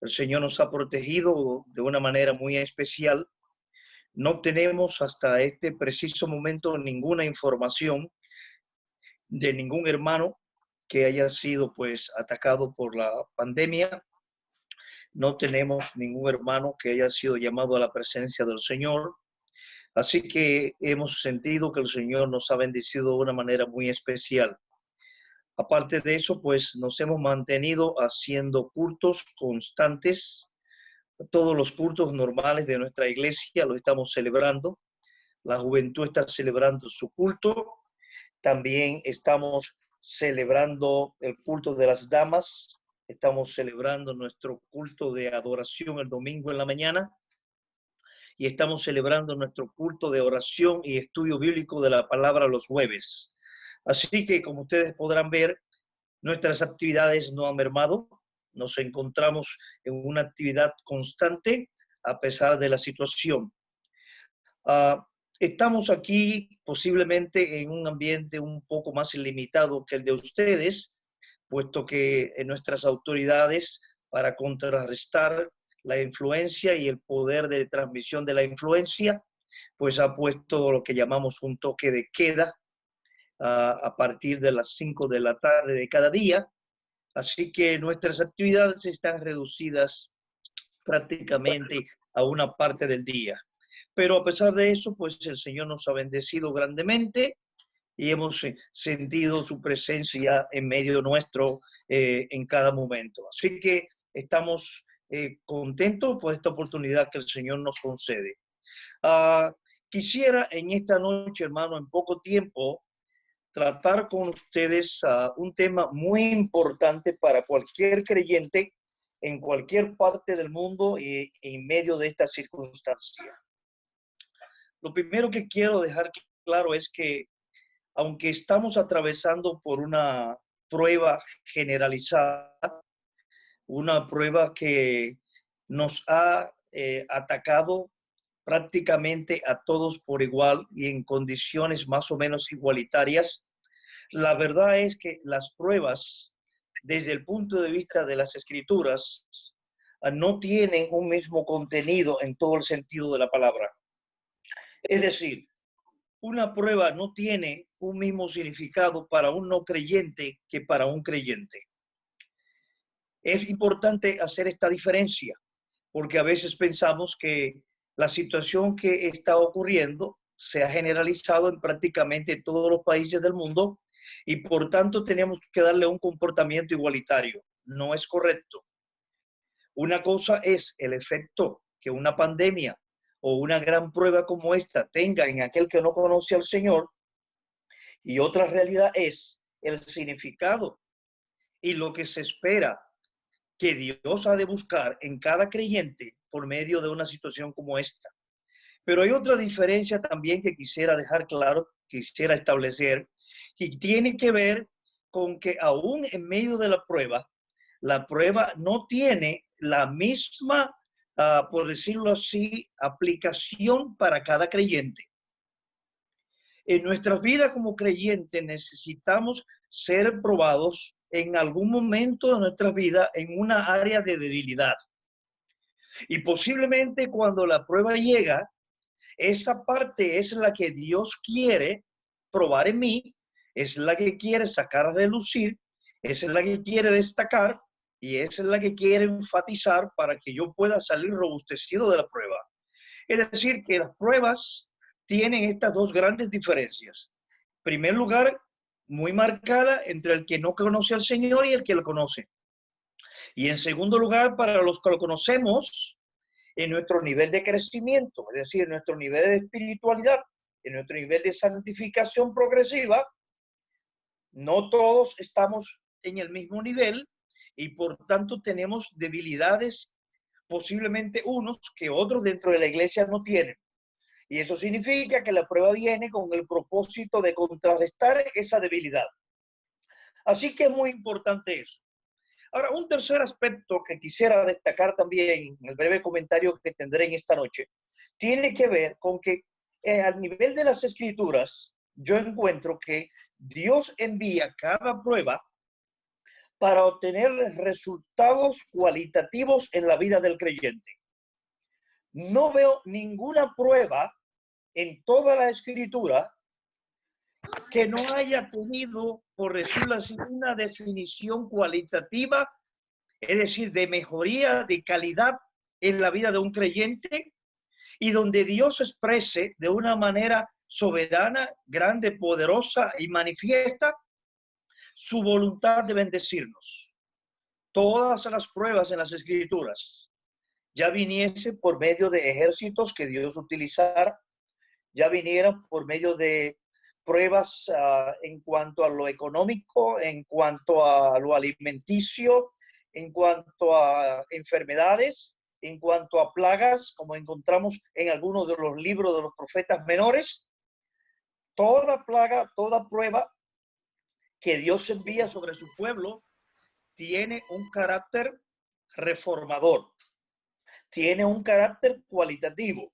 El Señor nos ha protegido de una manera muy especial. No tenemos hasta este preciso momento ninguna información de ningún hermano que haya sido pues atacado por la pandemia. No tenemos ningún hermano que haya sido llamado a la presencia del Señor. Así que hemos sentido que el Señor nos ha bendecido de una manera muy especial. Aparte de eso, pues nos hemos mantenido haciendo cultos constantes. Todos los cultos normales de nuestra iglesia los estamos celebrando. La juventud está celebrando su culto. También estamos celebrando el culto de las damas. Estamos celebrando nuestro culto de adoración el domingo en la mañana. Y estamos celebrando nuestro culto de oración y estudio bíblico de la palabra los jueves. Así que, como ustedes podrán ver, nuestras actividades no han mermado. Nos encontramos en una actividad constante a pesar de la situación. Estamos aquí posiblemente en un ambiente un poco más limitado que el de ustedes, puesto que nuestras autoridades, para contrarrestar la influencia y el poder de transmisión de la influencia, pues ha puesto lo que llamamos un toque de queda a partir de las 5 de la tarde de cada día. Así que nuestras actividades están reducidas prácticamente a una parte del día. Pero a pesar de eso, pues el Señor nos ha bendecido grandemente y hemos sentido su presencia en medio nuestro en cada momento. Así que estamos contentos por esta oportunidad que el Señor nos concede. Quisiera en esta noche, hermano, en poco tiempo, tratar con ustedes un tema muy importante para cualquier creyente en cualquier parte del mundo y en medio de esta circunstancia. Lo primero que quiero dejar claro es que aunque estamos atravesando por una prueba generalizada, una prueba que nos ha atacado prácticamente a todos por igual y en condiciones más o menos igualitarias, la verdad es que las pruebas, desde el punto de vista de las escrituras, no tienen un mismo contenido en todo el sentido de la palabra. Es decir, una prueba no tiene un mismo significado para un no creyente que para un creyente. Es importante hacer esta diferencia, porque a veces pensamos que la situación que está ocurriendo se ha generalizado en prácticamente todos los países del mundo y por tanto tenemos que darle un comportamiento igualitario. No es correcto. Una cosa es el efecto que una pandemia o una gran prueba como esta tenga en aquel que no conoce al Señor, y otra realidad es el significado y lo que se espera que Dios ha de buscar en cada creyente por medio de una situación como esta. Pero hay otra diferencia también que quisiera dejar claro, quisiera establecer, y tiene que ver con que aún en medio de la prueba no tiene la misma, por decirlo así, aplicación para cada creyente. En nuestra vida como creyentes necesitamos ser probados en algún momento de nuestra vida en una área de debilidad. Y posiblemente cuando la prueba llega, esa parte es la que Dios quiere probar en mí, es la que quiere sacar a relucir, es la que quiere destacar y es la que quiere enfatizar para que yo pueda salir robustecido de la prueba. Es decir, que las pruebas tienen estas dos grandes diferencias. En primer lugar, muy marcada entre el que no conoce al Señor y el que lo conoce. Y en segundo lugar, para los que lo conocemos, en nuestro nivel de crecimiento, es decir, en nuestro nivel de espiritualidad, en nuestro nivel de santificación progresiva, no todos estamos en el mismo nivel y por tanto tenemos debilidades, posiblemente unos que otros dentro de la iglesia no tienen. Y eso significa que la prueba viene con el propósito de contrarrestar esa debilidad. Así que es muy importante eso. Ahora, un tercer aspecto que quisiera destacar también en el breve comentario que tendré en esta noche, tiene que ver con que al nivel de las escrituras, yo encuentro que Dios envía cada prueba para obtener resultados cualitativos en la vida del creyente. No veo ninguna prueba en toda la Escritura que no haya tenido, por decirlo así, una definición cualitativa, es decir, de mejoría, de calidad en la vida de un creyente, y donde Dios exprese de una manera soberana, grande, poderosa y manifiesta su voluntad de bendecirnos. Todas las pruebas en las Escrituras ya viniese por medio de ejércitos que Dios utilizara, ya vinieran por medio de pruebas en cuanto a lo económico, en cuanto a lo alimenticio, en cuanto a enfermedades, en cuanto a plagas, como encontramos en algunos de los libros de los profetas menores. Toda plaga, toda prueba que Dios envía sobre su pueblo tiene un carácter reformador, tiene un carácter cualitativo.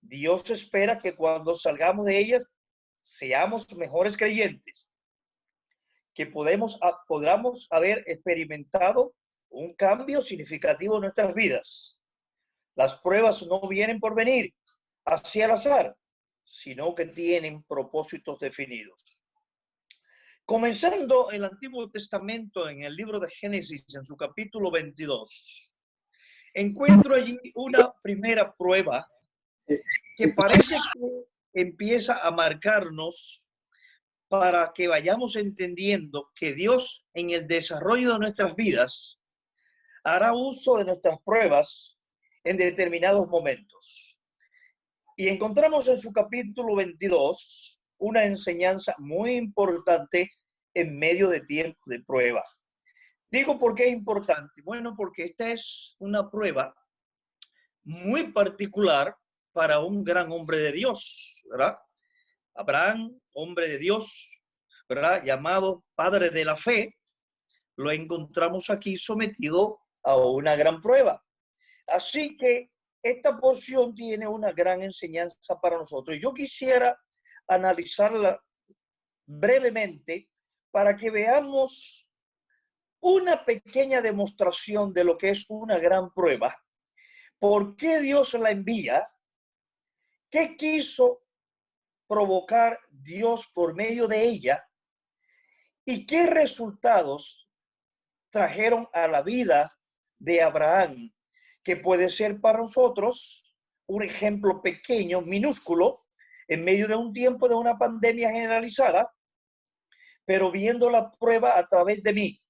Dios espera que cuando salgamos de ellas seamos mejores creyentes, que podamos haber experimentado un cambio significativo en nuestras vidas. Las pruebas no vienen por venir así al azar, sino que tienen propósitos definidos. Comenzando el Antiguo Testamento en el libro de Génesis, en su capítulo 22, encuentro allí una primera prueba que parece que empieza a marcarnos para que vayamos entendiendo que Dios en el desarrollo de nuestras vidas hará uso de nuestras pruebas en determinados momentos. Y encontramos en su capítulo 22 una enseñanza muy importante en medio de tiempo de prueba. Digo, ¿por qué es importante? Bueno, porque esta es una prueba muy particular para un gran hombre de Dios, ¿verdad? Abraham, hombre de Dios, ¿verdad? Llamado padre de la fe, lo encontramos aquí sometido a una gran prueba. Así que esta porción tiene una gran enseñanza para nosotros. Yo quisiera analizarla brevemente para que veamos una pequeña demostración de lo que es una gran prueba. ¿Por qué Dios la envía? ¿Qué quiso provocar Dios por medio de ella? ¿Y qué resultados trajeron a la vida de Abraham? Que puede ser para nosotros un ejemplo pequeño, minúsculo, en medio de un tiempo de una pandemia generalizada, pero viendo la prueba a través de mí.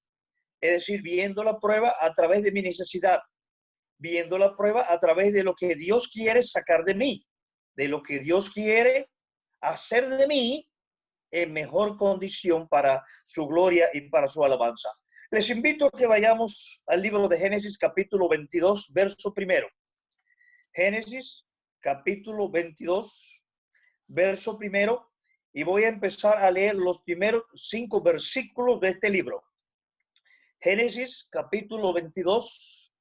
Es decir, viendo la prueba a través de mi necesidad, viendo la prueba a través de lo que Dios quiere sacar de mí, de lo que Dios quiere hacer de mí en mejor condición para su gloria y para su alabanza. Les invito a que vayamos al libro de Génesis capítulo 22, verso primero. Génesis capítulo 22, verso primero, y voy a empezar a leer los primeros 5 versículos de este libro. Génesis capítulo 22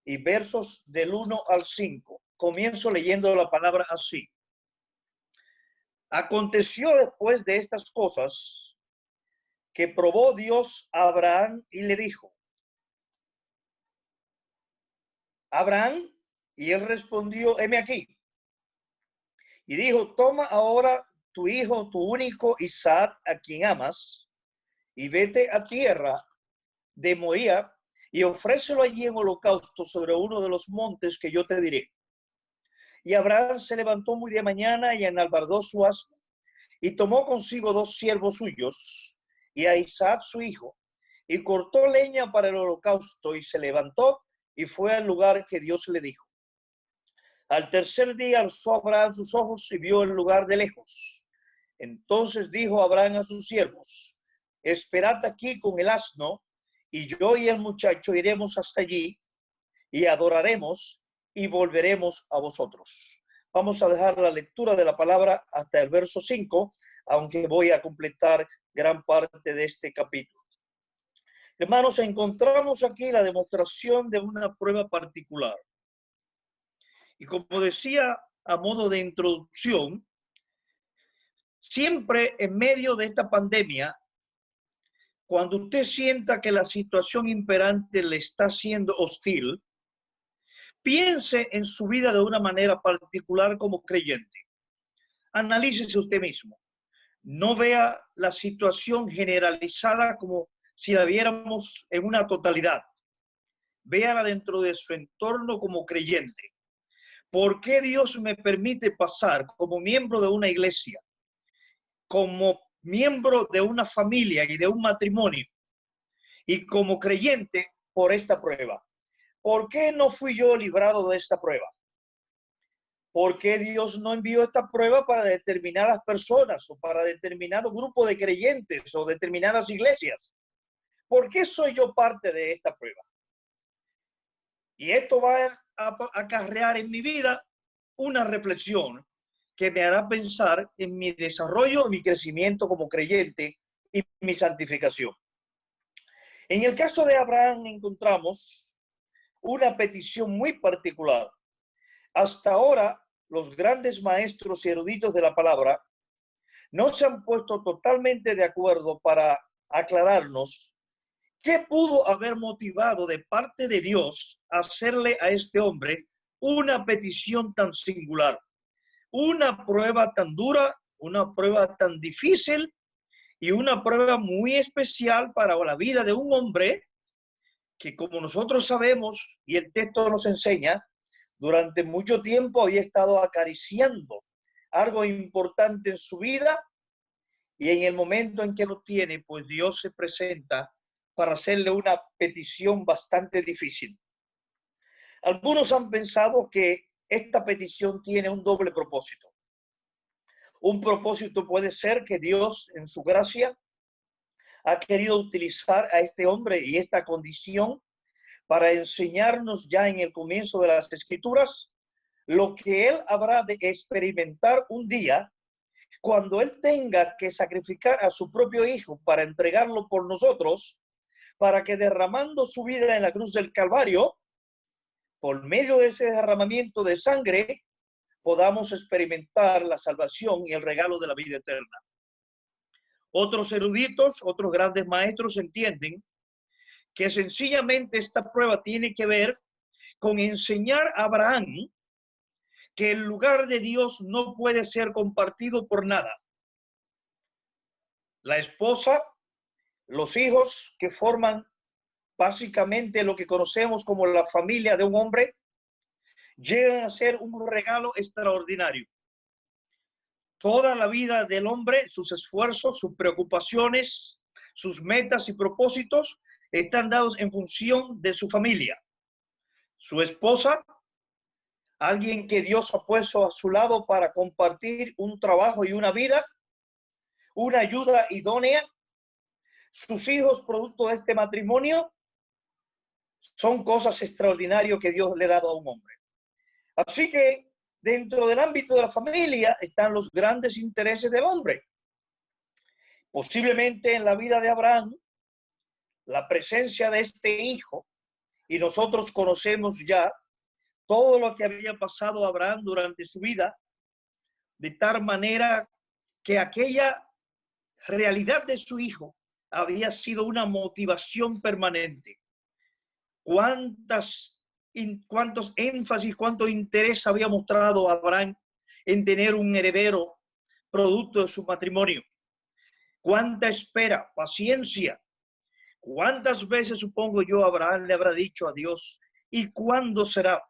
y versos del 1 al 5. Comienzo leyendo la palabra así. Aconteció después de estas cosas que probó Dios a Abraham y le dijo: Abraham, y él respondió: heme aquí. Y dijo: toma ahora tu hijo, tu único Isaac, a quien amas, y vete a tierra de Moría y ofrécelo allí en holocausto sobre uno de los montes que yo te diré. Y Abraham se levantó muy de mañana y enalbardó su asno, y tomó consigo 2 siervos suyos y a Isaac su hijo, y cortó leña para el holocausto, y se levantó y fue al lugar que Dios le dijo. Al tercer día alzó Abraham sus ojos y vio el lugar de lejos. Entonces dijo Abraham a sus siervos: esperad aquí con el asno, y yo y el muchacho iremos hasta allí, y adoraremos, y volveremos a vosotros. Vamos a dejar la lectura de la palabra hasta el verso 5, aunque voy a completar gran parte de este capítulo. Hermanos, encontramos aquí la demostración de una prueba particular. Y como decía a modo de introducción, siempre en medio de esta pandemia cuando usted sienta que la situación imperante le está siendo hostil, piense en su vida de una manera particular como creyente. Analícese usted mismo. No vea la situación generalizada como si la viéramos en una totalidad. Véala dentro de su entorno como creyente. ¿Por qué Dios me permite pasar como miembro de una iglesia, como miembro de una familia y de un matrimonio, y como creyente por esta prueba? ¿Por qué no fui yo librado de esta prueba? ¿Por qué Dios no envió esta prueba para determinadas personas o para determinado grupo de creyentes o determinadas iglesias? ¿Por qué soy yo parte de esta prueba? Y esto va a acarrear en mi vida una reflexión que me hará pensar en mi desarrollo, mi crecimiento como creyente y mi santificación. En el caso de Abraham encontramos una petición muy particular. Hasta ahora, los grandes maestros y eruditos de la palabra no se han puesto totalmente de acuerdo para aclararnos qué pudo haber motivado de parte de Dios hacerle a este hombre una petición tan singular, una prueba tan dura, una prueba tan difícil y una prueba muy especial para la vida de un hombre que, como nosotros sabemos y el texto nos enseña, durante mucho tiempo había estado acariciando algo importante en su vida, y en el momento en que lo tiene, pues Dios se presenta para hacerle una petición bastante difícil. Algunos han pensado que esta petición tiene un doble propósito. Un propósito puede ser que Dios, en su gracia, ha querido utilizar a este hombre y esta condición para enseñarnos ya en el comienzo de las Escrituras lo que él habrá de experimentar un día cuando él tenga que sacrificar a su propio hijo para entregarlo por nosotros, para que derramando su vida en la cruz del Calvario, por medio de ese derramamiento de sangre, podamos experimentar la salvación y el regalo de la vida eterna. Otros eruditos, otros grandes maestros entienden que sencillamente esta prueba tiene que ver con enseñar a Abraham que el lugar de Dios no puede ser compartido por nada. La esposa, los hijos que forman básicamente lo que conocemos como la familia de un hombre, llegan a ser un regalo extraordinario. Toda la vida del hombre, sus esfuerzos, sus preocupaciones, sus metas y propósitos están dados en función de su familia. Su esposa, alguien que Dios ha puesto a su lado para compartir un trabajo y una vida, una ayuda idónea. Sus hijos, producto de este matrimonio, son cosas extraordinarias que Dios le ha dado a un hombre. Así que dentro del ámbito de la familia están los grandes intereses del hombre. Posiblemente en la vida de Abraham, la presencia de este hijo, y nosotros conocemos ya todo lo que había pasado a Abraham durante su vida, de tal manera que aquella realidad de su hijo había sido una motivación permanente. Cuántos énfasis, cuánto interés había mostrado Abraham en tener un heredero producto de su matrimonio. Cuánta espera, paciencia. Cuántas veces, supongo yo, Abraham le habrá dicho a Dios, ¿y cuándo será?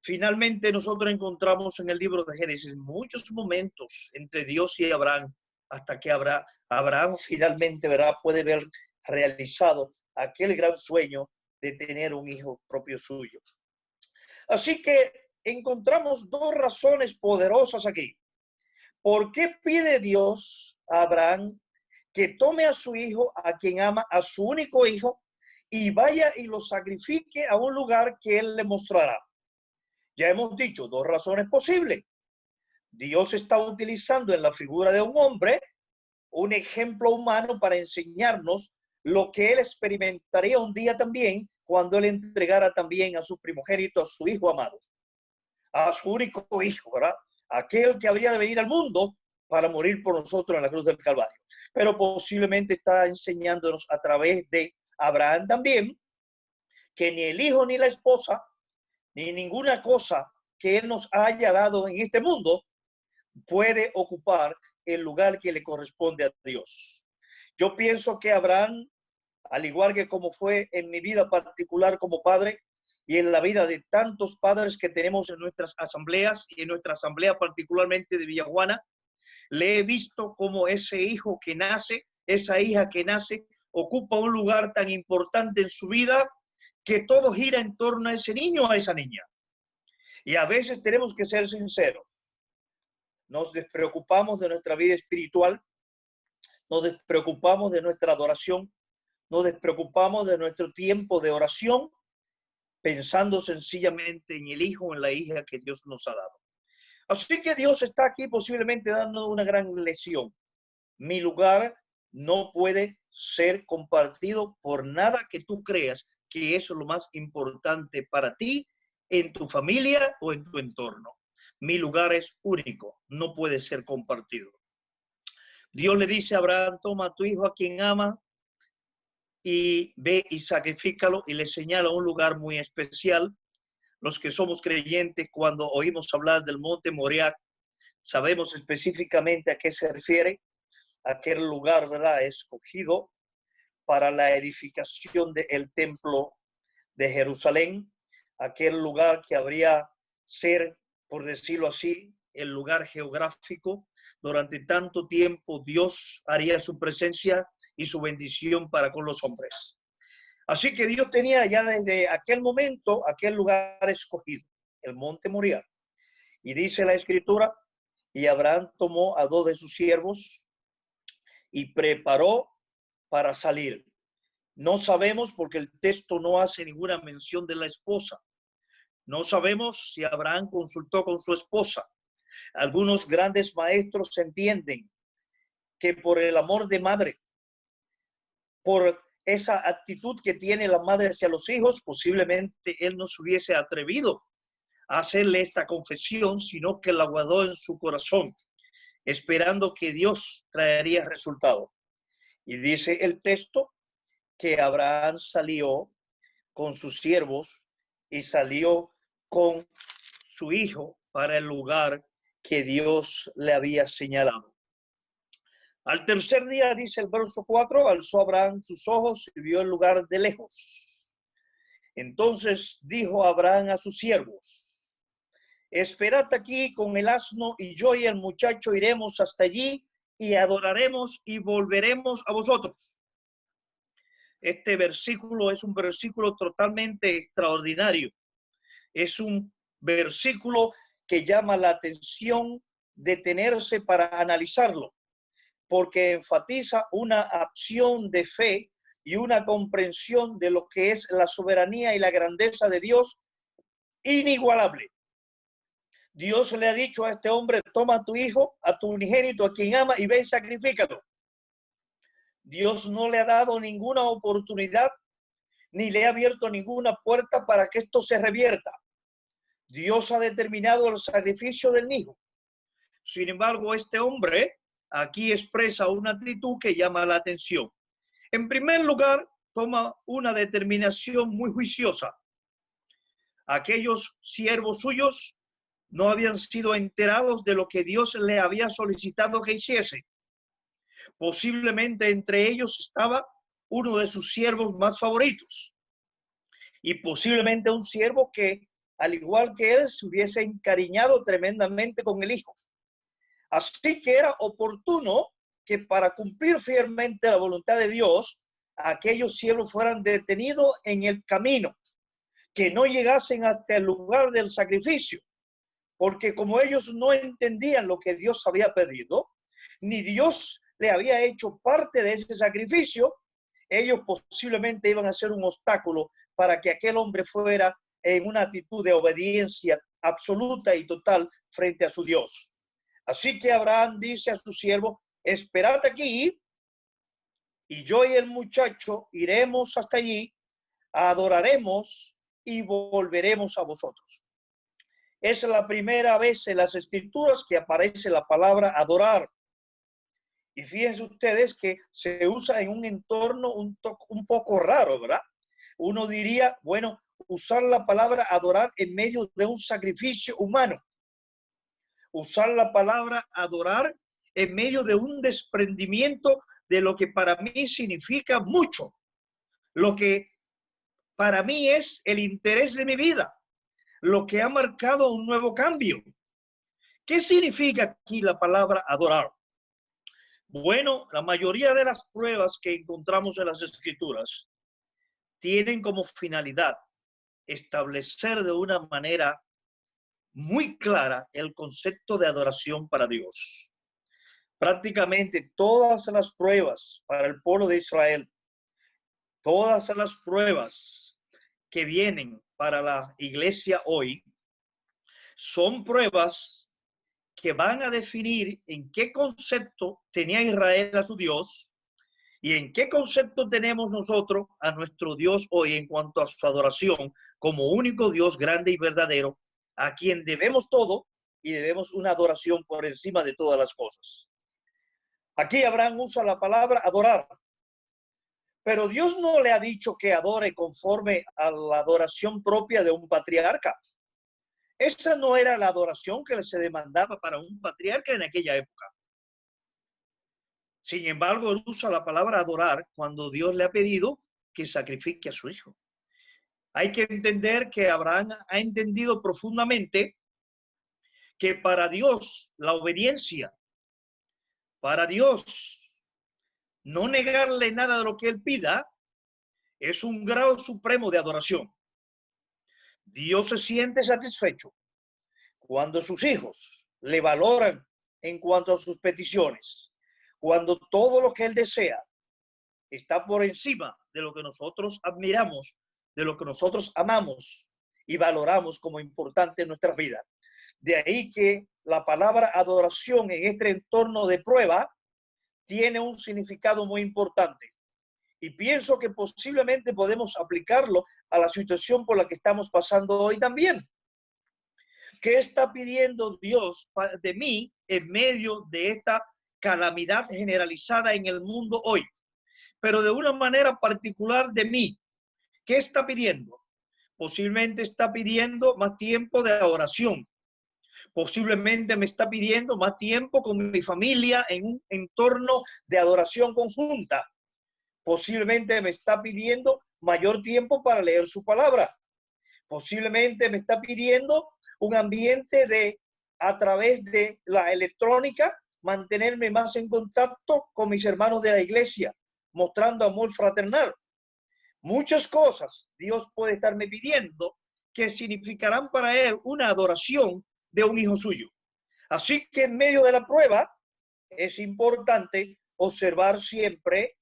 Finalmente nosotros encontramos en el libro de Génesis muchos momentos entre Dios y Abraham, hasta que Abraham finalmente puede ver realizado aquel gran sueño de tener un hijo propio suyo. Así que encontramos dos razones poderosas aquí. ¿Por qué pide Dios a Abraham que tome a su hijo, a quien ama, a su único hijo, y vaya y lo sacrifique a un lugar que él le mostrará? Ya hemos dicho dos razones posibles. Dios está utilizando en la figura de un hombre un ejemplo humano para enseñarnos lo que él experimentaría un día también cuando él entregara también a su primogénito, a su hijo amado, a su único hijo, ¿verdad? Aquel que habría de venir al mundo para morir por nosotros en la cruz del Calvario. Pero posiblemente está enseñándonos a través de Abraham también que ni el hijo ni la esposa, ni ninguna cosa que él nos haya dado en este mundo puede ocupar el lugar que le corresponde a Dios. Yo pienso que Abraham, al igual que como fue en mi vida particular como padre y en la vida de tantos padres que tenemos en nuestras asambleas y en nuestra asamblea particularmente de Villajuana, le he visto como ese hijo que nace, esa hija que nace, ocupa un lugar tan importante en su vida que todo gira en torno a ese niño o a esa niña. Y a veces tenemos que ser sinceros. Nos despreocupamos de nuestra vida espiritual, nos despreocupamos de nuestra adoración, nos despreocupamos de nuestro tiempo de oración, pensando sencillamente en el hijo o en la hija que Dios nos ha dado. Así que Dios está aquí posiblemente dando una gran lección. Mi lugar no puede ser compartido por nada que tú creas que eso es lo más importante para ti, en tu familia o en tu entorno. Mi lugar es único, no puede ser compartido. Dios le dice a Abraham, toma a tu hijo a quien ama y ve y sacrifícalo, y le señala un lugar muy especial. Los que somos creyentes, cuando oímos hablar del monte Moriah, sabemos específicamente a qué se refiere, aquel lugar, ¿verdad?, escogido para la edificación del templo de Jerusalén, aquel lugar que habría ser, por decirlo así, el lugar geográfico. Durante tanto tiempo Dios haría su presencia y su bendición para con los hombres. Así que Dios tenía ya desde aquel momento aquel lugar escogido, el monte Moriah. Y dice la escritura, y Abraham tomó a 2 de sus siervos y preparó para salir. No sabemos porque el texto no hace ninguna mención de la esposa. No sabemos si Abraham consultó con su esposa. Algunos grandes maestros entienden que por el amor de madre, por esa actitud que tiene la madre hacia los hijos, posiblemente él no se hubiese atrevido a hacerle esta confesión, sino que la guardó en su corazón, esperando que Dios traería resultado. Y dice el texto que Abraham salió con sus siervos y salió con su hijo para el lugar que Dios le había señalado. Al tercer día, dice el verso 4, alzó Abraham sus ojos y vio el lugar de lejos. Entonces dijo Abraham a sus siervos, esperad aquí con el asno y yo y el muchacho iremos hasta allí y adoraremos y volveremos a vosotros. Este versículo es un versículo totalmente extraordinario. Es un versículo que llama la atención detenerse para analizarlo, porque enfatiza una acción de fe y una comprensión de lo que es la soberanía y la grandeza de Dios inigualable. Dios le ha dicho a este hombre, toma a tu hijo, a tu unigénito, a quien ama, y ve y sacrifícalo. Dios no le ha dado ninguna oportunidad, ni le ha abierto ninguna puerta para que esto se revierta. Dios ha determinado el sacrificio del hijo. Sin embargo, este hombre aquí expresa una actitud que llama la atención. En primer lugar, toma una determinación muy juiciosa. Aquellos siervos suyos no habían sido enterados de lo que Dios le había solicitado que hiciese. Posiblemente entre ellos estaba uno de sus siervos más favoritos. Y posiblemente un siervo que, al igual que él, se hubiese encariñado tremendamente con el hijo. Así que era oportuno que para cumplir fielmente la voluntad de Dios, aquellos siervos fueran detenidos en el camino, que no llegasen hasta el lugar del sacrificio, porque como ellos no entendían lo que Dios había pedido, ni Dios le había hecho parte de ese sacrificio, ellos posiblemente iban a ser un obstáculo para que aquel hombre fuera en una actitud de obediencia absoluta y total frente a su Dios. Así que Abraham dice a su siervo, esperad aquí y yo y el muchacho iremos hasta allí, adoraremos y volveremos a vosotros. Es la primera vez en las escrituras que aparece la palabra adorar. Y fíjense ustedes que se usa en un entorno un poco raro, ¿verdad? Uno diría, bueno, usar la palabra adorar en medio de un sacrificio humano. Usar la palabra adorar en medio de un desprendimiento de lo que para mí significa mucho. Lo que para mí es el interés de mi vida. Lo que ha marcado un nuevo cambio. ¿Qué significa aquí la palabra adorar? Bueno, la mayoría de las pruebas que encontramos en las Escrituras tienen como finalidad establecer de una manera muy clara el concepto de adoración para Dios. Prácticamente todas las pruebas para el pueblo de Israel, todas las pruebas que vienen para la iglesia hoy, son pruebas que van a definir en qué concepto tenía Israel a su Dios y en qué concepto tenemos nosotros a nuestro Dios hoy en cuanto a su adoración como único Dios grande y verdadero, a quien debemos todo y debemos una adoración por encima de todas las cosas. Aquí Abraham usa la palabra adorar, pero Dios no le ha dicho que adore conforme a la adoración propia de un patriarca. Esa no era la adoración que se demandaba para un patriarca en aquella época. Sin embargo, él usa la palabra adorar cuando Dios le ha pedido que sacrifique a su hijo. Hay que entender que Abraham ha entendido profundamente que para Dios la obediencia, para Dios no negarle nada de lo que él pida, es un grado supremo de adoración. Dios se siente satisfecho cuando sus hijos le valoran en cuanto a sus peticiones, cuando todo lo que él desea está por encima de lo que nosotros admiramos, de lo que nosotros amamos y valoramos como importante en nuestra vida. De ahí que la palabra adoración en este entorno de prueba tiene un significado muy importante. Y pienso que posiblemente podemos aplicarlo a la situación por la que estamos pasando hoy también. ¿Qué está pidiendo Dios de mí en medio de esta calamidad generalizada en el mundo hoy? Pero de una manera particular de mí. ¿Qué está pidiendo? Posiblemente está pidiendo más tiempo de oración. Posiblemente me está pidiendo más tiempo con mi familia en un entorno de adoración conjunta. Posiblemente me está pidiendo mayor tiempo para leer su palabra. Posiblemente me está pidiendo un ambiente de, a través de la electrónica, mantenerme más en contacto con mis hermanos de la iglesia, mostrando amor fraternal. Muchas cosas Dios puede estarme pidiendo que significarán para él una adoración de un hijo suyo. Así que en medio de la prueba es importante observar siempre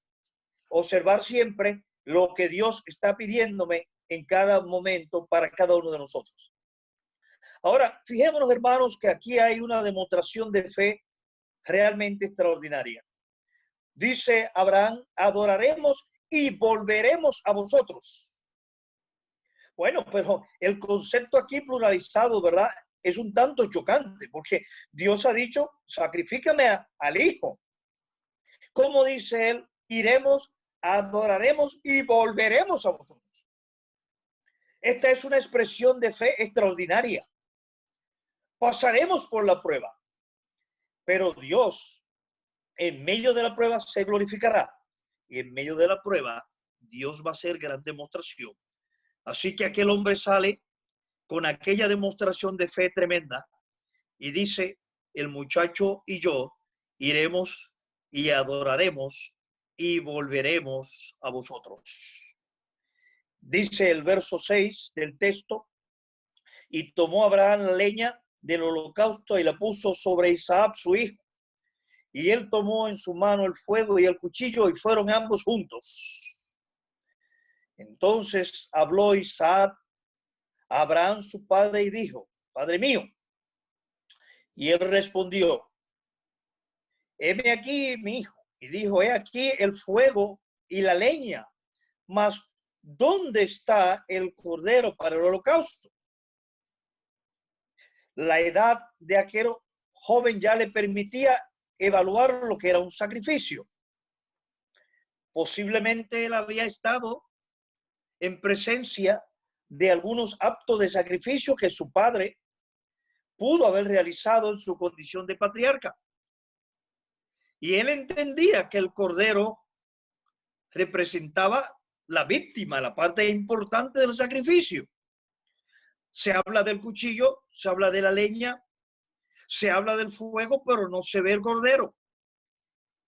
lo que Dios está pidiéndome en cada momento para cada uno de nosotros. Ahora, fijémonos, hermanos, que aquí hay una demostración de fe realmente extraordinaria. Dice Abraham, adoraremos y volveremos a vosotros. Bueno, pero el concepto aquí pluralizado, ¿verdad? Es un tanto chocante porque Dios ha dicho, sacrifícame al hijo. ¿Cómo dice él? Iremos, adoraremos y volveremos a vosotros. Esta es una expresión de fe extraordinaria. Pasaremos por la prueba, pero Dios en medio de la prueba se glorificará y en medio de la prueba Dios va a hacer gran demostración. Así que aquel hombre sale con aquella demostración de fe tremenda y dice, el muchacho y yo iremos y adoraremos y volveremos a vosotros. Dice el verso 6 del texto, y tomó Abraham la leña del holocausto y la puso sobre Isaac su hijo. Y él tomó en su mano el fuego y el cuchillo y fueron ambos juntos. Entonces habló Isaac a Abraham su padre y dijo, Padre mío. Y él respondió, heme aquí mi hijo. Y dijo, he aquí el fuego y la leña, mas ¿dónde está el cordero para el holocausto? La edad de aquel joven ya le permitía evaluar lo que era un sacrificio. Posiblemente él había estado en presencia de algunos actos de sacrificio que su padre pudo haber realizado en su condición de patriarca. Y él entendía que el cordero representaba la víctima, la parte importante del sacrificio. Se habla del cuchillo, se habla de la leña, se habla del fuego, pero no se ve el cordero.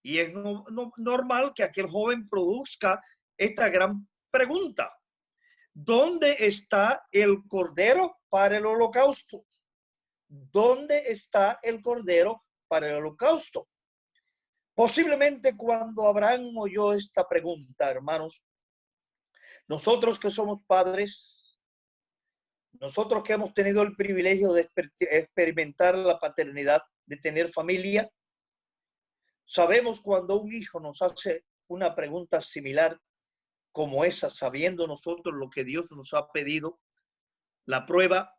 Y es normal que aquel joven produzca esta gran pregunta. ¿Dónde está el cordero para el holocausto? ¿Dónde está el cordero para el holocausto? Posiblemente cuando Abraham oyó esta pregunta, hermanos, nosotros que somos padres, nosotros que hemos tenido el privilegio de experimentar la paternidad, de tener familia, sabemos cuando un hijo nos hace una pregunta similar como esa, sabiendo nosotros lo que Dios nos ha pedido, la prueba,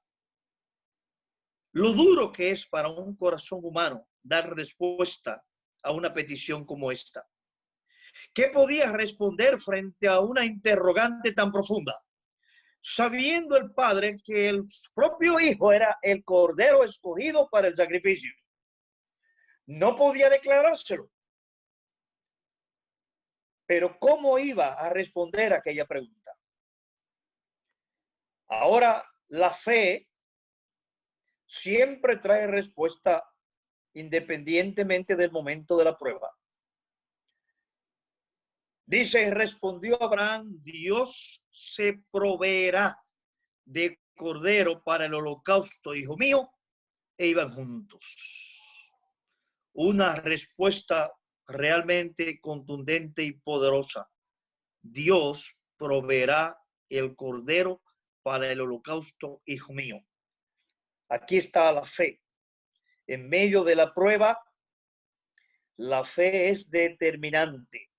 lo duro que es para un corazón humano dar respuesta a una petición como esta. ¿Qué podía responder frente a una interrogante tan profunda? Sabiendo el padre que el propio hijo era el cordero escogido para el sacrificio. No podía declarárselo. Pero ¿cómo iba a responder a aquella pregunta? Ahora, la fe siempre trae respuesta independientemente del momento de la prueba. Dice, respondió Abraham, Dios se proveerá de cordero para el holocausto, hijo mío, e iban juntos. Una respuesta realmente contundente y poderosa. Dios proveerá el cordero para el holocausto, hijo mío. Aquí está la fe. En medio de la prueba, la fe es determinante.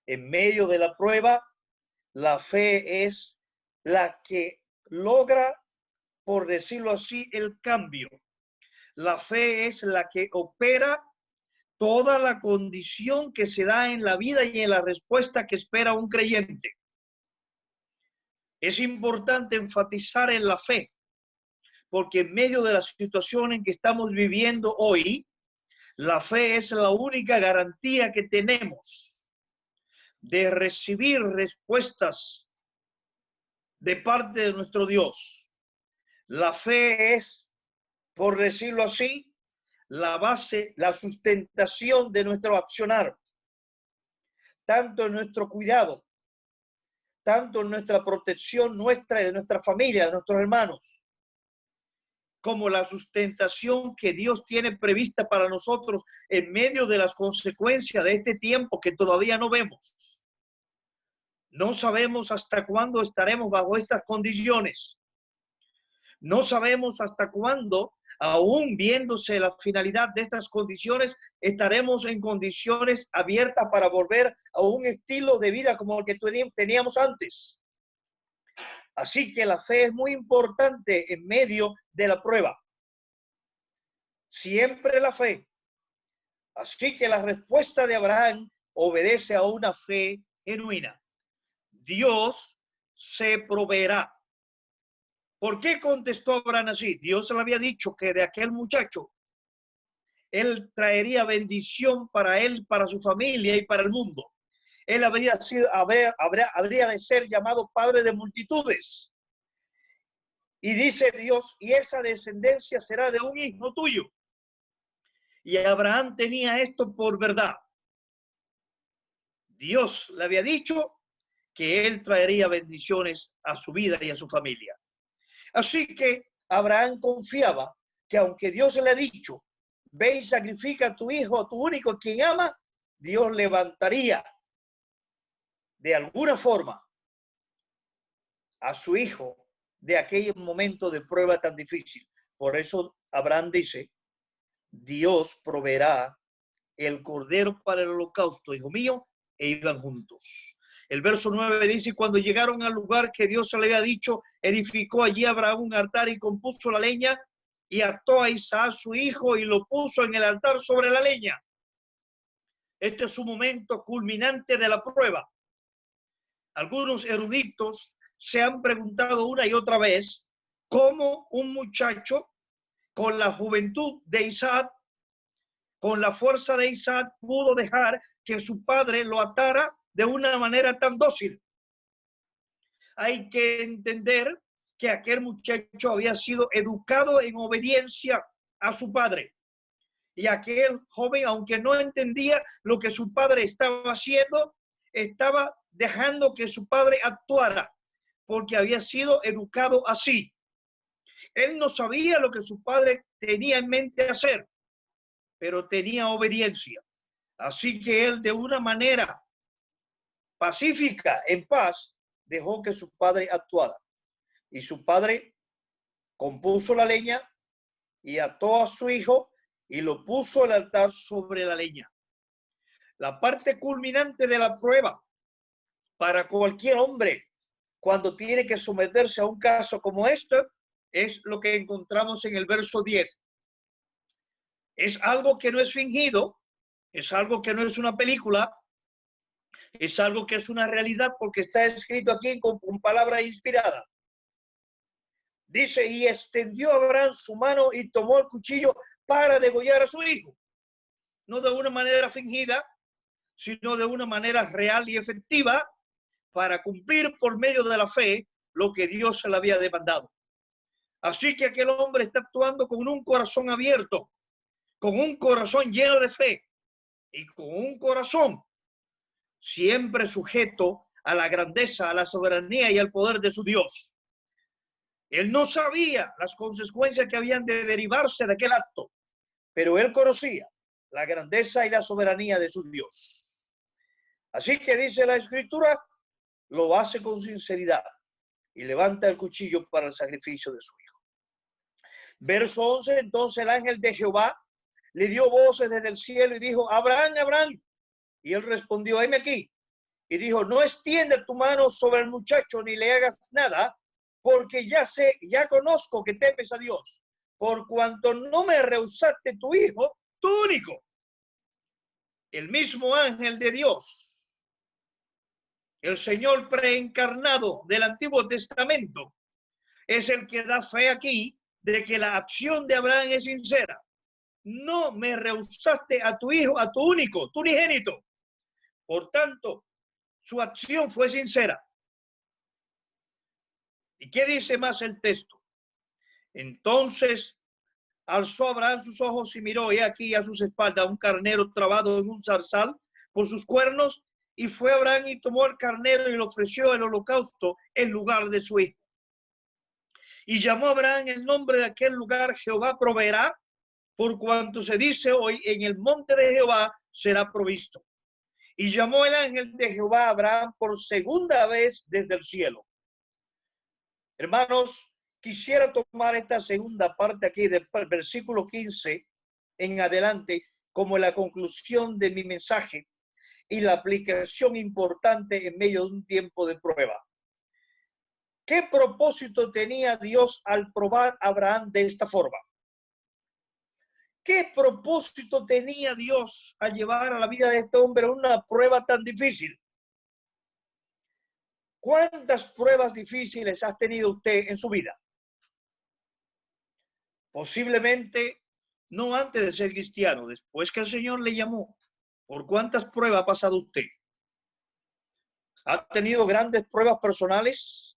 En medio de la prueba, la fe es la que logra, por decirlo así, el cambio. La fe es la que opera toda la condición que se da en la vida y en la respuesta que espera un creyente. Es importante enfatizar en la fe, porque en medio de la situación en que estamos viviendo hoy, la fe es la única garantía que tenemos de recibir respuestas de parte de nuestro Dios. La fe es, por decirlo así, la base, la sustentación de nuestro accionar, tanto en nuestro cuidado, tanto en nuestra protección nuestra y de nuestra familia, de nuestros hermanos, como la sustentación que Dios tiene prevista para nosotros en medio de las consecuencias de este tiempo que todavía no vemos. No sabemos hasta cuándo estaremos bajo estas condiciones. No sabemos hasta cuándo, aún viéndose la finalidad de estas condiciones, estaremos en condiciones abiertas para volver a un estilo de vida como el que teníamos antes. Así que la fe es muy importante en medio de la prueba. Siempre la fe. Así que la respuesta de Abraham obedece a una fe genuina. Dios se proveerá. ¿Por qué contestó Abraham así? Dios le había dicho que de aquel muchacho él traería bendición para él, para su familia y para el mundo. Él habría de ser llamado padre de multitudes. Y dice Dios, y esa descendencia será de un hijo tuyo. Y Abraham tenía esto por verdad. Dios le había dicho que él traería bendiciones a su vida y a su familia. Así que Abraham confiaba que aunque Dios le ha dicho, ve y sacrifica a tu hijo, a tu único, quien ama, Dios levantaría de alguna forma a su hijo de aquel momento de prueba tan difícil. Por eso Abraham dice, Dios proveerá el cordero para el holocausto, hijo mío, e iban juntos. El verso 9 dice, cuando llegaron al lugar que Dios le había dicho, edificó allí Abraham un altar y compuso la leña y ató a Isaac su hijo y lo puso en el altar sobre la leña. Este es un momento culminante de la prueba. Algunos eruditos se han preguntado una y otra vez cómo un muchacho con la juventud de Isaac, con la fuerza de Isaac, pudo dejar que su padre lo atara de una manera tan dócil. Hay que entender que aquel muchacho había sido educado en obediencia a su padre. Y aquel joven, aunque no entendía lo que su padre estaba haciendo, estaba dejando que su padre actuara, porque había sido educado así. Él no sabía lo que su padre tenía en mente hacer, pero tenía obediencia. Así que él, de una manera pacífica, en paz, dejó que su padre actuara. Y su padre compuso la leña y ató a su hijo y lo puso al altar sobre la leña. La parte culminante de la prueba para cualquier hombre cuando tiene que someterse a un caso como este es lo que encontramos en el verso 10. Es algo que no es fingido, es algo que no es una película, es algo que es una realidad porque está escrito aquí con palabra inspirada. Dice, y extendió Abraham su mano y tomó el cuchillo para degollar a su hijo. No de una manera fingida, sino de una manera real y efectiva para cumplir por medio de la fe lo que Dios se le había demandado. Así que aquel hombre está actuando con un corazón abierto, con un corazón lleno de fe y con un corazón siempre sujeto a la grandeza, a la soberanía y al poder de su Dios. Él no sabía las consecuencias que habían de derivarse de aquel acto, pero él conocía la grandeza y la soberanía de su Dios. Así que dice la Escritura, lo hace con sinceridad y levanta el cuchillo para el sacrificio de su hijo. Verso 11, entonces el ángel de Jehová le dio voces desde el cielo y dijo, Abraham, Abraham. Y él respondió, heme aquí. Y dijo, no extienda tu mano sobre el muchacho ni le hagas nada, porque ya conozco que temes a Dios, por cuanto no me rehusaste tu hijo, tu único. El mismo ángel de Dios, el Señor preencarnado del Antiguo Testamento, es el que da fe aquí de que la acción de Abraham es sincera. No me rehusaste a tu hijo, a tu único, tu unigénito. Por tanto, su acción fue sincera. ¿Y qué dice más el texto? Entonces alzó Abraham sus ojos y miró, y aquí a sus espaldas un carnero trabado en un zarzal por sus cuernos, y fue Abraham y tomó el carnero y lo ofreció el holocausto en lugar de su hijo. Y llamó a Abraham el nombre de aquel lugar, Jehová proveerá, por cuanto se dice hoy, en el monte de Jehová será provisto. Y llamó el ángel de Jehová a Abraham por segunda vez desde el cielo. Hermanos, quisiera tomar esta segunda parte aquí del versículo 15 en adelante como la conclusión de mi mensaje y la aplicación importante en medio de un tiempo de prueba. ¿Qué propósito tenía Dios al probar a Abraham de esta forma? ¿Qué propósito tenía Dios al llevar a la vida de este hombre una prueba tan difícil? ¿Cuántas pruebas difíciles ha tenido usted en su vida? Posiblemente no antes de ser cristiano, después que el Señor le llamó. ¿Por cuántas pruebas ha pasado usted? ¿Ha tenido grandes pruebas personales?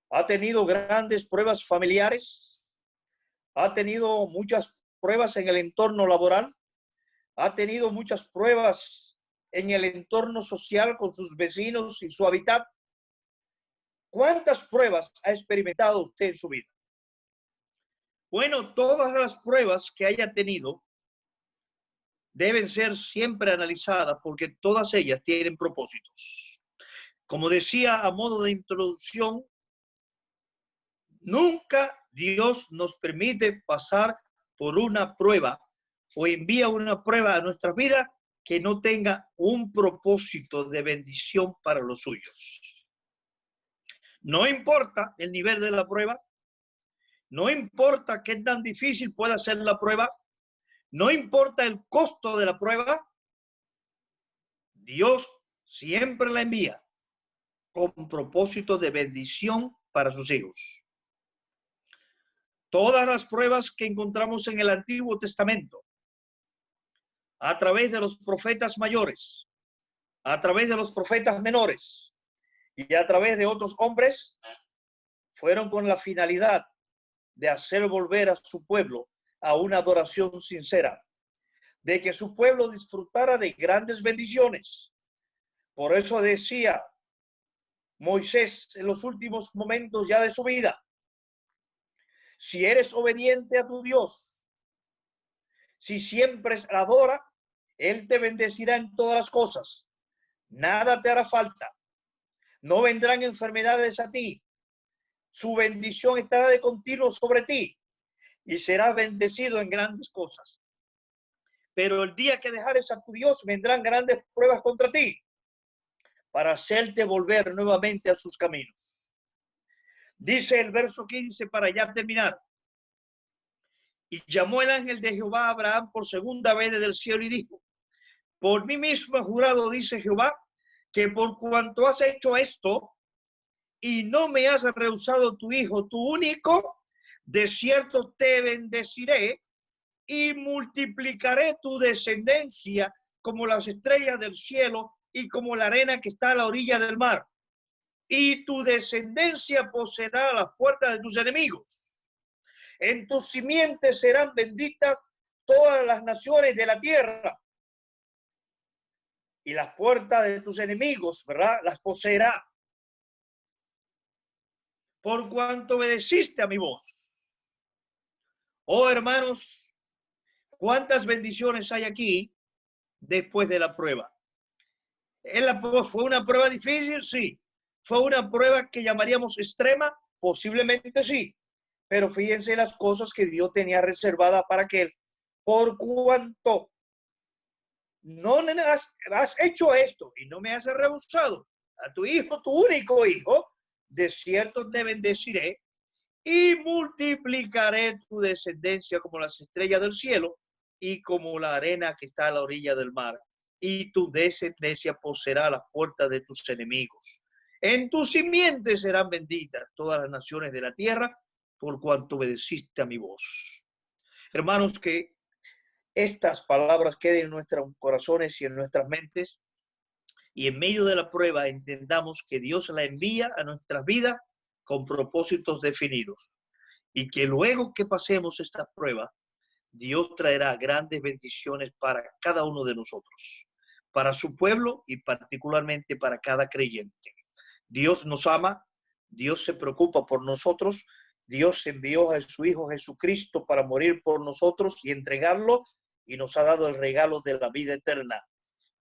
¿Ha tenido grandes pruebas familiares? ¿Ha tenido muchas pruebas en el entorno laboral? ¿Ha tenido muchas pruebas en el entorno social con sus vecinos y su hábitat? ¿Cuántas pruebas ha experimentado usted en su vida? Bueno, todas las pruebas que haya tenido deben ser siempre analizadas porque todas ellas tienen propósitos. Como decía a modo de introducción, nunca Dios nos permite pasar por una prueba o envía una prueba a nuestra vida que no tenga un propósito de bendición para los suyos. No importa el nivel de la prueba, no importa qué tan difícil pueda ser la prueba, no importa el costo de la prueba, Dios siempre la envía con propósito de bendición para sus hijos. Todas las pruebas que encontramos en el Antiguo Testamento, a través de los profetas mayores, a través de los profetas menores y a través de otros hombres, fueron con la finalidad de hacer volver a su pueblo a una adoración sincera, de que su pueblo disfrutara de grandes bendiciones. Por eso decía Moisés en los últimos momentos ya de su vida: si eres obediente a tu Dios, si siempre la adora, Él te bendecirá en todas las cosas. Nada te hará falta. No vendrán enfermedades a ti. Su bendición estará de continuo sobre ti y serás bendecido en grandes cosas. Pero el día que dejares a tu Dios, vendrán grandes pruebas contra ti para hacerte volver nuevamente a sus caminos. Dice el verso 15 para ya terminar: y llamó el ángel de Jehová a Abraham por segunda vez desde el cielo y dijo: por mí mismo he jurado, dice Jehová, que por cuanto has hecho esto y no me has rehusado tu hijo, tu único, de cierto te bendeciré y multiplicaré tu descendencia como las estrellas del cielo y como la arena que está a la orilla del mar. Y tu descendencia poseerá las puertas de tus enemigos. En tus simientes serán benditas todas las naciones de la tierra. Y las puertas de tus enemigos, ¿verdad?, las poseerá. Por cuanto obedeciste a mi voz. Oh, hermanos, ¿cuántas bendiciones hay aquí después de la prueba? ¿Fue una prueba difícil? Sí. ¿Fue una prueba que llamaríamos extrema? Posiblemente sí. Pero fíjense las cosas que Dios tenía reservada para que él. Por cuanto no has hecho esto y no me has rehusado a tu hijo, tu único hijo, de cierto te bendeciré y multiplicaré tu descendencia como las estrellas del cielo y como la arena que está a la orilla del mar. Y tu descendencia poseerá las puertas de tus enemigos. En tus simientes serán benditas todas las naciones de la tierra, por cuanto obedeciste a mi voz. Hermanos, que estas palabras queden en nuestros corazones y en nuestras mentes, y en medio de la prueba entendamos que Dios la envía a nuestras vidas con propósitos definidos, y que luego que pasemos esta prueba, Dios traerá grandes bendiciones para cada uno de nosotros, para su pueblo y particularmente para cada creyente. Dios nos ama, Dios se preocupa por nosotros, Dios envió a su Hijo Jesucristo para morir por nosotros y entregarlo, y nos ha dado el regalo de la vida eterna.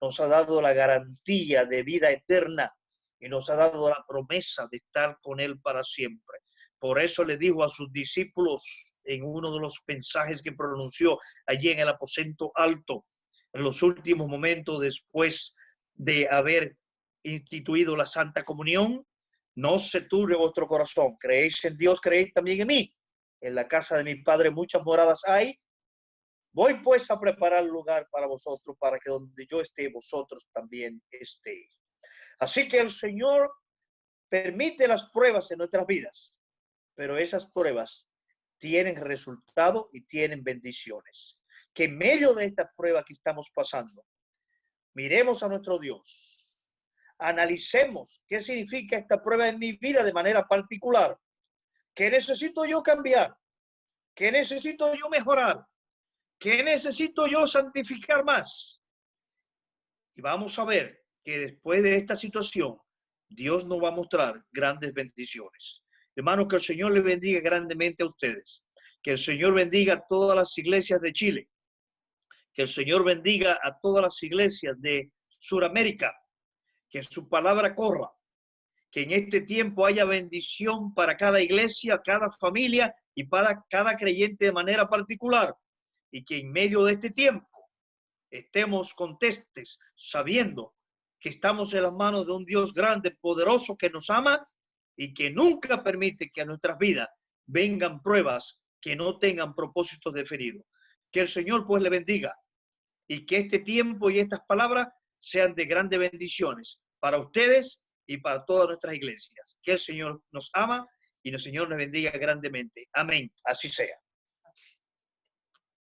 Nos ha dado la garantía de vida eterna y nos ha dado la promesa de estar con Él para siempre. Por eso le dijo a sus discípulos en uno de los mensajes que pronunció allí en el aposento alto, en los últimos momentos después de haber instituido la Santa Comunión: no se turbe vuestro corazón, creéis en Dios, creéis también en mí. En la casa de mi Padre muchas moradas hay. Voy pues a preparar lugar para vosotros, para que donde yo esté, vosotros también estéis. Así que el Señor permite las pruebas en nuestras vidas, pero esas pruebas tienen resultado y tienen bendiciones. Que en medio de esta prueba que estamos pasando, miremos a nuestro Dios, analicemos qué significa esta prueba en mi vida de manera particular. ¿Qué necesito yo cambiar? ¿Qué necesito yo mejorar? ¿Qué necesito yo santificar más? Y vamos a ver que después de esta situación, Dios nos va a mostrar grandes bendiciones. Hermanos, que el Señor le bendiga grandemente a ustedes. Que el Señor bendiga a todas las iglesias de Chile. Que el Señor bendiga a todas las iglesias de Sudamérica. Que su palabra corra. Que en este tiempo haya bendición para cada iglesia, cada familia y para cada creyente de manera particular. Y que en medio de este tiempo estemos contestes, sabiendo que estamos en las manos de un Dios grande, poderoso, que nos ama y que nunca permite que a nuestras vidas vengan pruebas que no tengan propósitos definidos. Que el Señor pues le bendiga y que este tiempo y estas palabras sean de grandes bendiciones para ustedes y para todas nuestras iglesias. Que el Señor nos ama y el Señor nos bendiga grandemente. Amén. Así sea.